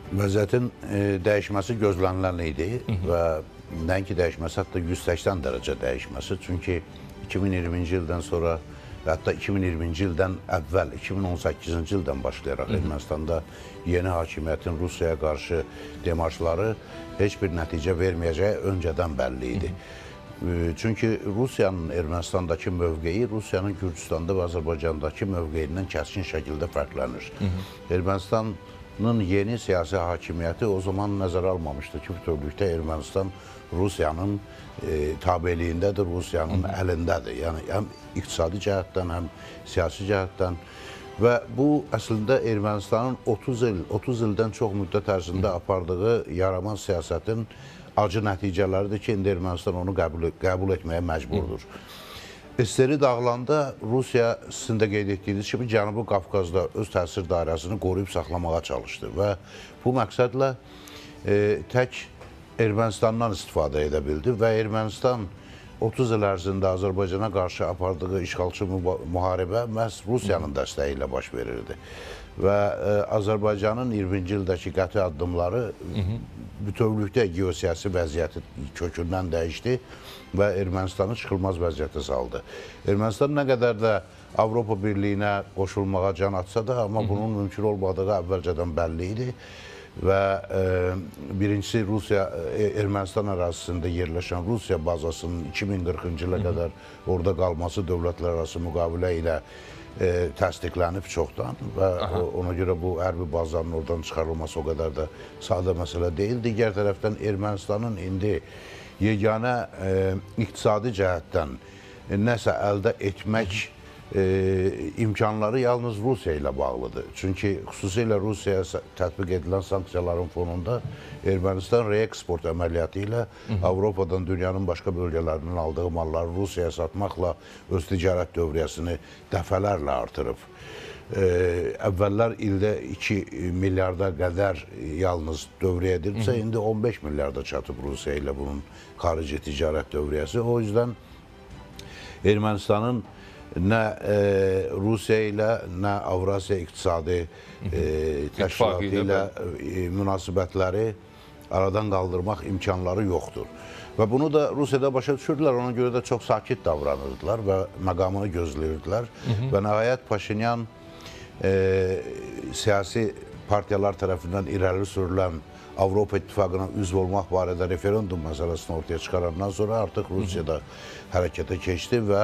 Vəziyyətin dəyişməsi gözlənilən idi və nəinki dəyişməsi, hətta 180 dərəcə dəyişməsi. Çünki 2020-ci ildən sonra və hətta 2020-ci ildən əvvəl, 2018-ci ildən başlayaraq Ermənistanda yeni hakimiyyətin Rusiyaya qarşı demarşları heç bir nəticə verməyəcəyi öncədən bəlli idi. Çünki Rusiyanın Ermənistandakı mövqeyi Rusiyanın Gürcüstanda və Azərbaycandakı mövqeyindən kəskin şəkildə fərqlənir. Ermənistanın yeni siyasi hakimiyyəti o zaman nəzərə almamışdı ki, bütövlükdə Ermənistan Rusiyanın tabeliyindədir, Rusiyanın əlindədir. Yəni, həm iqtisadi cəhətdən, həm siyasi cəhətdən. Və bu, əslində, Ermənistanın 30 ildən çox müddət ərzində apardığı yaramaz siyasətin acı nəticələridir ki, indi Ermənistan onu qəbul etməyə məcburdur. SSR dağılanda Rusiya, sizin də qeyd etdiyiniz kimi, Cənubi Qafqazda öz təsir dairəsini qoruyub saxlamağa çalışdı və bu məqsədlə tək Ermənistandan istifadə edə bildi və Ermənistan 30 il ərzində Azərbaycana qarşı apardığı işğalçı müharibə məhz Rusiyanın dəstəyi ilə baş verirdi. Və Azərbaycanın 20-ci ildəki qəti addımları bütövlükdə geosiyasi vəziyyəti kökündən dəyişdi və Ermənistanı çıxılmaz vəziyyətə saldı. Ermənistan nə qədər də Avropa Birliyinə qoşulmağa can atsa da, amma bunun mümkün olmadığı əvvəlcədən bəlli idi. Və birincisi Ermənistan ərazisində yerləşən Rusiya bazasının 2040-cı ilə qədər orada qalması dövlətlər arası müqavilə ilə təsdiqlənib çoxdan və ona görə bu hərbi bazanın oradan çıxarılması o qədər də sadə məsələ deyil. Digər tərəfdən Ermənistanın indi yeganə iqtisadi cəhətdən nəsə əldə etmək imkanları yalnız Rusiya ilə bağlıdır. Çünki xüsusilə Rusiyaya tətbiq edilən sanksiyaların fonunda Ermənistan reeksport əməliyyatı ilə Avropadan dünyanın başqa bölgələrindən aldığı malları Rusiyaya satmaqla öz ticarət dövriyyəsini dəfələrlə artırıb. Əvvəllər ildə 2 milyarda qədər yalnız dövriyyə edilsə, indi 15 milyarda çatıb Rusiya ilə bunun xarici ticarət dövriyyəsi. O yüzden Ermənistanın nə Rusiya ilə, nə Avrasiya İqtisadi Təşkilatı ilə münasibətləri aradan qaldırmaq imkanları yoxdur. Və bunu da Rusiyada başa düşürdülər, ona görə də çox sakit davranırdılar və məqamını gözləyirdilər. Və nəhayət Paşinyan siyasi partiyalar tərəfindən irəli sürülən Avropa İttifaqına üzv olmaq barədə referendum məsələsini ortaya çıxarandan sonra artıq Rusiyada hərəkətə keçdi və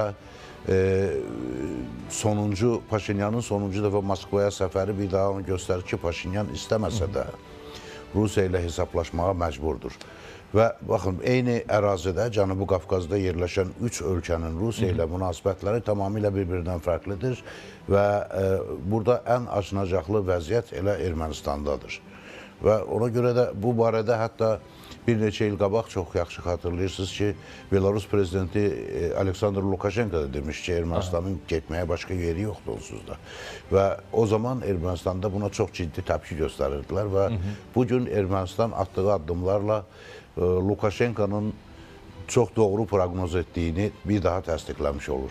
Paşinyanın sonuncu dəfə Moskvaya səfəri bir daha onu göstərir ki, Paşinyan istəməsə də Rusiya ilə hesablaşmağa məcburdur. Və baxın, eyni ərazidə, Cənubi Qafqazda yerləşən 3 ölkənin Rusiya ilə münasibətləri tamamilə bir-birindən fərqlidir və burada ən acınacaqlı vəziyyət elə Ermənistandadır. Və ona görə də bu barədə hətta bir neçə il qabaq çox yaxşı xatırlayırsınız ki, Belarus prezidenti Aleksandr Lukashenko da demiş ki, Ermənistanın getməyə başqa yeri yoxdur onsuz da. Və o zaman Ermənistanda buna çox ciddi təpki göstərirdilər və bugün Ermənistan atdığı addımlarla Lukashenkonun çox doğru proqnoz etdiyini bir daha təsdiqləmiş olur.